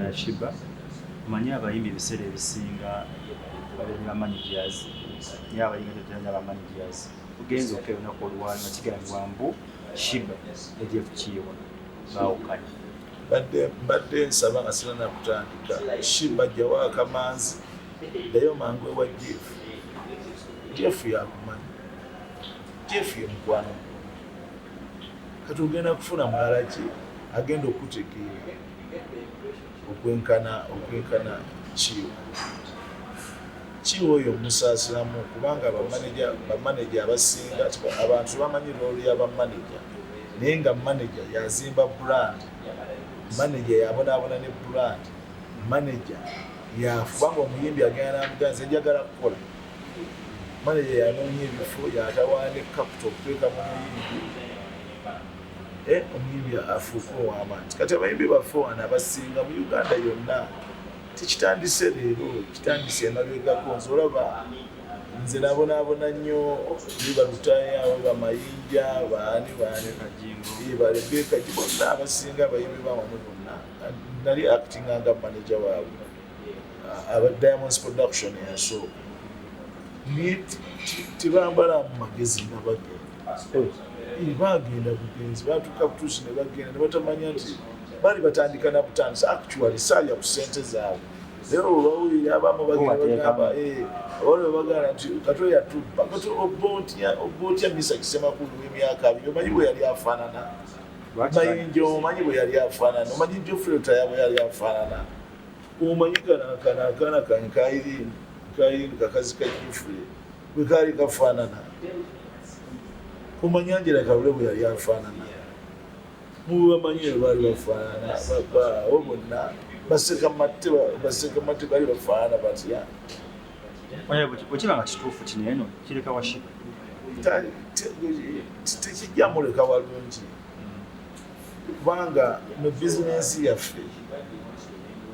ya Shiba omanyi abayimbi ebiseera ebisinga babeera managers naye abayimbi tetulina managers tugenze okukeera olunaku olwali nga kigambibwa mbu Shiba ne Jeff Kiwa baawukanye mbadde nsaba nga sirina nakutandika Shiba jjawo akamanzi ddayo mangu ewa Jeff yakumanyi Jeff ye mukwano kati ogenda kufuna mulala ki agenda okutegeera okwenkana Kiwa oyo omusaasiramu kubanga bamaneja abasinga abantu bamanyi loolu y'abamaneja naye nga maneja yazimba brand maneja yabonaabona ne brand maneja yafubanga omuyimbi agenda namuganza njagala kukola maneja yanoonya ebifo yatawaana capital okuteeka mu muyimbi omuyimbi afuuka ow'amaanyi kati abayimbi baffe wano abasinga mu Uganda yonna tekitandise leero kitandise emabegako nze olaba nze nabonaabona nnyo balutaaya bamayinja baani balebeka bonna abasinga abayimbi bawamu bonna nali actinganga manager waabwe aba Diamonds Production yasooka tebambala mu magezi nga bagenda bugenzi batuuka butuusi ne bagenda ne batamanya nti bali batandika na butandisa actually saalya ku ssente zaabwe naye olwawulira abamu bagamba bagamba nti Kato yatubba Kato obba otya Mr. Kisemakulu w'emyaka 2 omanyi bwe yali afaanana mayinja omanyi bwe yali afaanana omanyi Geoffrey Taya bwe yali afaanana omanyi kana kankayiri kakazi ka Geoffrey bwe kaali kafaanana omanyi Angela Kabule bwe yali afaanana mubamanyi baali bafaanana abo bonna baseka matte bali bafaanana batya bwekiba nga kituufu kino eno kireka wa Shiba tekijja muleka walungi kubanga mu bizinensi yaffe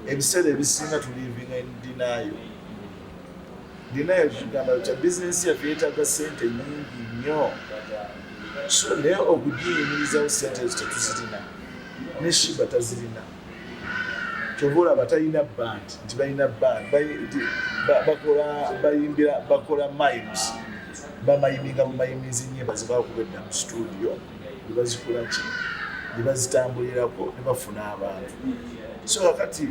ebiseera ebisinga tulivinga dinayo kugamba kya bizinensi yaffe yeetaaga ssente nyingi nnyo so naye okugiyimirizawo ssente tetuzirina ne Shiba tazirina kyova olaba talina band nti balina band bakola mimes bamayiminga mu mayimizi nnyimba zebakubedda mu studio nebazikola ki nebazitambulirako ne bafuna abantu so kakati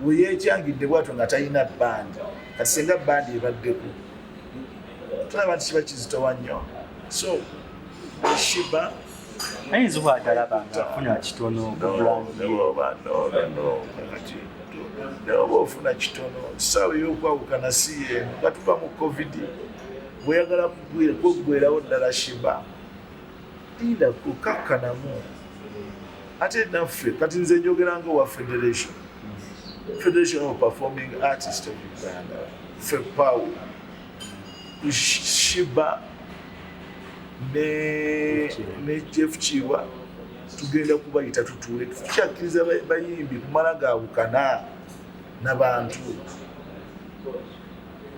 weyekyangidde bwatyo nga talina band kati senga band ebaddeko tulaba nti kiba kizitowa nnyo so Shiba ayinza obwatalaba nga afuna kitono oba ofuna kitono ssaawa ey'okwawukana si yeeno nga tuva mu covid bweyagala kweggwerawo ddala Shiba linda kukakkanamu ate naffe kati nze njogeranga owa Federation of Performing Artists of Uganda FEPAU Shiba ne Jeff Kiwa tugenda kubayita tutuule tukyakkiriza bayimbi kumala gaawukana n'abantu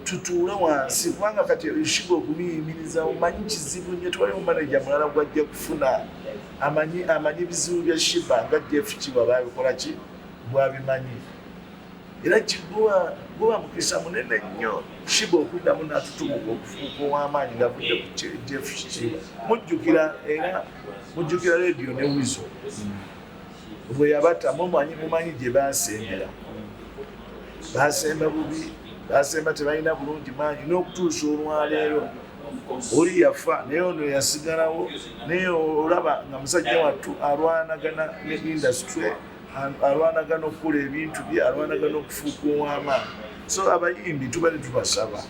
tutuule wansi kubanga kati Shiba okumiyimiriza omanyi kizibu nnyo tewaliwo manager mulala gwajja kufuna amanyi bizibu bya Shiba nga Jeff Kiwa babikola ki bwabimanyi era kiguwa mukisa munene nnyo Shiba okuddamu n'atutumuka okufuuka ow'amaanyi ng'avudde ku Jeff Kiwa mujjukira radio ne Wizo bwe yabatta mumanyi gye baasembera baasemba bubi baasemba tebalina bulungi maanyi n'okutuusa olwaleero oli yafa naye ono yasigalawo naye olaba nga musajja wattu alwanagana ne industry alwanagana okukola ebintu bye alwanagana okufuuka ow'amaanyi so abayimbi tuba ne tubasaba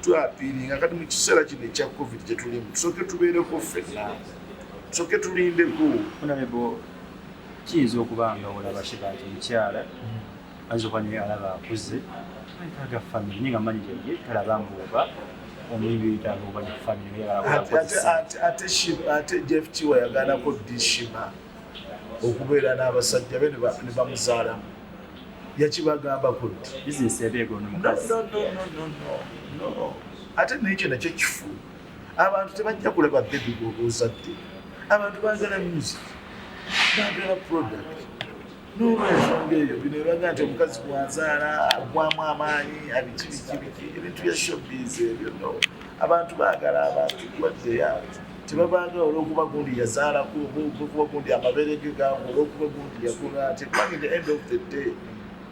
twapiiringa kati mu kiseera kino ekya covid kyetulimu tusooke tubeereko ffenna tusooke tulindeko Honorable kiyinza okuba nga olaba Shiba nti omukyala ayinza okuba naye alaba akuze ayetaaga famire naye nga manager ye talaba ng'oba omuyimbi yetaaga oba ne famire ate Jeff Kiwa yagaanako ddi Shiba okubeera n'abasajja be ne bamuzaalamu yakibagambako ddi bizinesi yabeego n'omukazi no ate n'ekyo nakyo kifu abantu tebajja kulaba bebi bw'oba ozadde abantu baagala music baagala product n'olwensonga eyo bino ebaga nti omukazi bwazaala agwamu amaanyi abiki ebintu bya showbiz ebyo no abantu baagala abantu waddeya tebabanga olw'okuba gundi yazaalako olw'okuba gundi amabeere ge gaamu olw'okuba gundi yakola ati kubanga the end of the day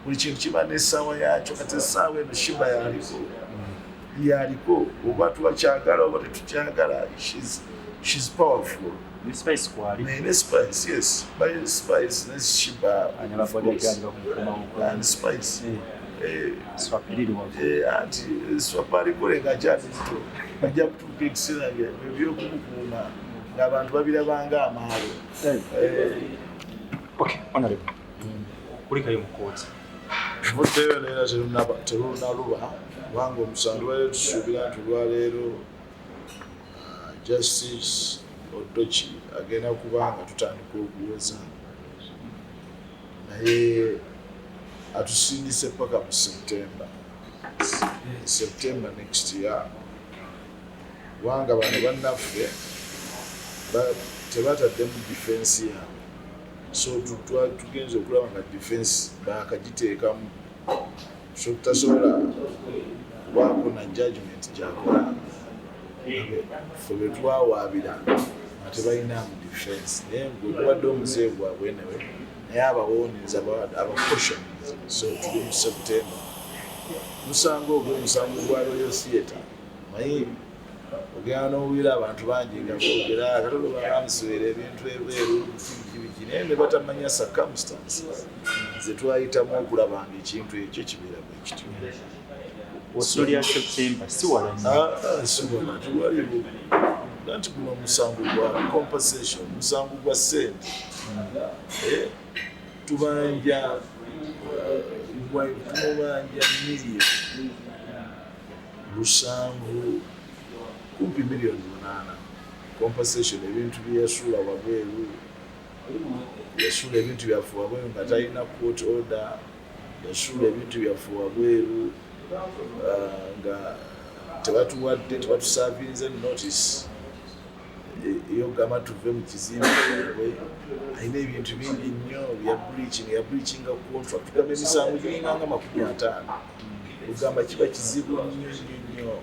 buli kintu kiba n'essaawa yakyo kati essaawa eno Shiba yaliko oba tubakyagala oba tetukyagala she's powerful. Spice kwali. Ne Spice, yes. By Spice, ne Shiba. And Spice. Swapili wa. Anti swapali kole ngajati to. Bajja kutuka ekisera ebyokumukuuma ng'abantu babirabanga amaalo. Okay, honorable. Kulikayo mu kooti. Muddeyo neera terunaluba kubanga omusango lwaleero tusuubira nti olwaleero Justice Odochi agenda kubanga tutandika okuweza naye atusindise paka mu September next year kubanga bano bannaffe tebatadde mu defense yaabwe so tugenze okulaba nga defense bakagiteekamu so tutasobola kubaako na judgment gyakola ffe bwe twawaabira nga tebalina mu defense naye gwekubadde omuzeeyi gwabwe newe naye abawoniza abakoshoniza so tuli mu September musango ogw'omusango gwa Royal Theatre mayi ogenda n'owulira abantu bangi nga boogera akatolo bagamusobera ebintu ebweru biki naye ne batamanya circumstances ze twayitamu okulaba nga ekintu ekyo kibeera bwe kityo. Osuli ya September si wala nnyo. Si wala tuwaliwo nti guno omusango gwa compensation omusango gwa ssente tubanja miliyoni 7 kumpi miliyoni 8 compensation ebintu byeyasuula wabweru yasuula ebintu byaffe wabweru nga talina court order yasuula ebintu byaffe wabweru nga tebatuwadde tebatusavinze notice eyogamba tuve mu kizimbe kyabwe alina ebintu bingi nnyo yabreachinga contract tugamba emisango giringanga 50 ogamba kiba kizibu nnyo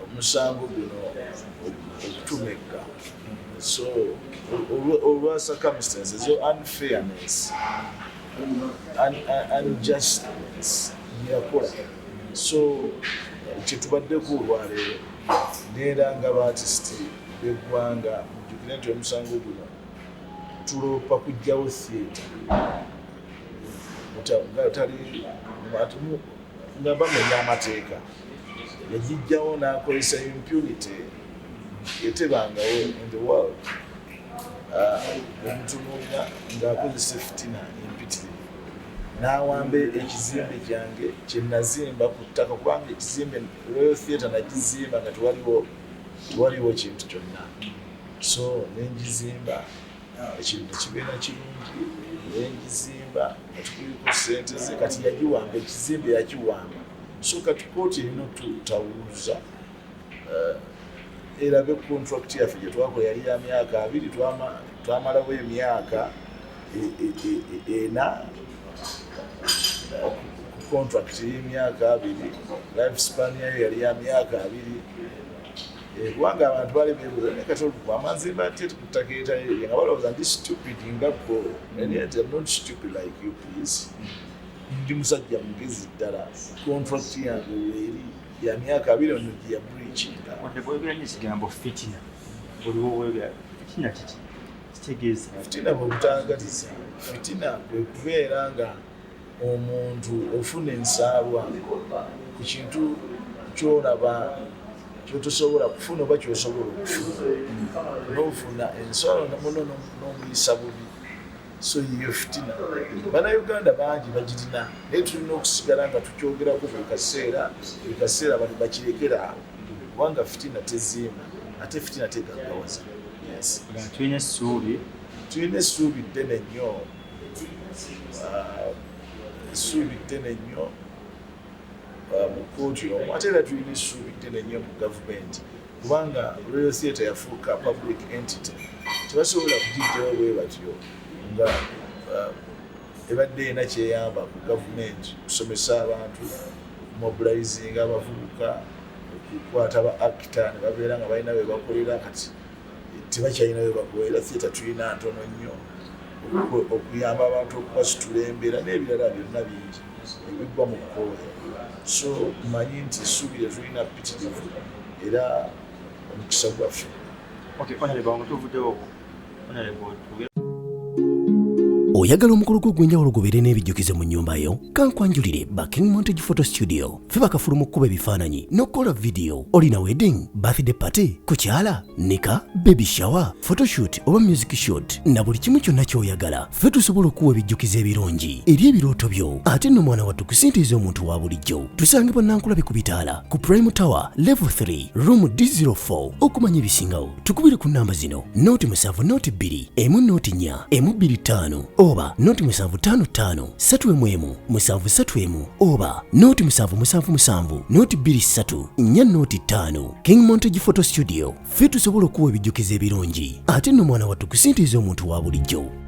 omusango guno okutumeka so olwa circumstances yo unfairness unjustness yakola so kyetubaddeku olwaleero neera nga baatisiti b'eggwanga mujjukire nti omusango guno tuloopa kujjawo theatre nga bamenya amateeka yagijjawo n'akozesa impunity etebangawo in the world omutunuulira ng'akozesa fitina empitirivu n'awamba ekizimbe kyange kye nazimba ku ttaka kubanga ekizimbe Royal Theatre nagizimba nga tewaliwo kintu kyonna so nengizimba ekintu kibeera kirungi nengizimba nga tukuliko ssente ze kati yagiwamba ekizimbe yakiwamba so kati kooti erina tutawuluza erabe contract yaffe gye twakola yali ya myaka 2 twamalawo emyaka 4 contract y'emyaka 2 life span yayo yali ya myaka 2 kubanga abantu bali beebuuza naye kati amanzimba ate ku ttaka nga balowooza ndi stupid nga bo naye nti I'm not stupid like you please ndi musajja mugezi ddala contract yange weeri ya myaka 2 ono gye ya breachinga bwebera n'ekigambo fitina oliwo webera fitina kiki kitegeeza fitina bwebutangaliza fitina kwe kubeera nga omuntu ofuna ensaalwa ku kintu kyolaba kyotosobola kufuna oba kyosobola okufuna n'ofuna ensaalwa namuno n'omuyisa bubi so yiyo fitina bannayuganda bangi bagirina naye tulina okusigala nga tukyogerako buli kaseera bali bakirekera awo kubanga fitina teziima ate fitina tegaggawaza tulina essuubi ddene nnyo mu kooti omwo ate era tulina essuubi ddene nnyo mu gavumenti kubanga Royal Theatre yafuuka public entity tebasobola kugijjawo bwe batyo nga ebadde ena kyeyamba ku gavumenti kusomesa abantu mobilizing abavubuka okukwata ba actor ne babeera nga balina we bakolera kati tebakyalina we bakolera theatre tulina ntono nnyo okuyamba abantu okubasitula embeera n'ebirala byonna bingi ebiggwa mu kukooya so mmanyi nti essuubi lye tulina ppitirivu era omukisa gwaffe. Oyagala omukolo gw'ogwenjawulo gubeere n'ebijjukize mu nnyumba yo? Kankwanjulire ba King Montage Photo Studio. Ffe bakafulu mu kkuba ebifaananyi n'okukola video. Olina wedding, birthday party, kukyala, nika, baby shower, photoshoot oba music shoot na buli kimu kyonna ky'oyagala. Ffe tusobola okuwa ebijjukize ebirungi eri ebirooto byo. Ate nno mwana wattu kusintiiza omuntu wa bulijjo. Tusangibwa Nankulabe ku Bitaala ku Prime Tower Level 3 Room D04. Okumanya ebisingawo tukubire ku nnamba zino: 0702 104 125 oba 0755 311 731 oba 0777 223 405. King Montage Photo Studio. Ffe tusobola okuwa ebijjukize ebirungi ate nno mwana wattu kusintiiza omuntu wa bulijjo.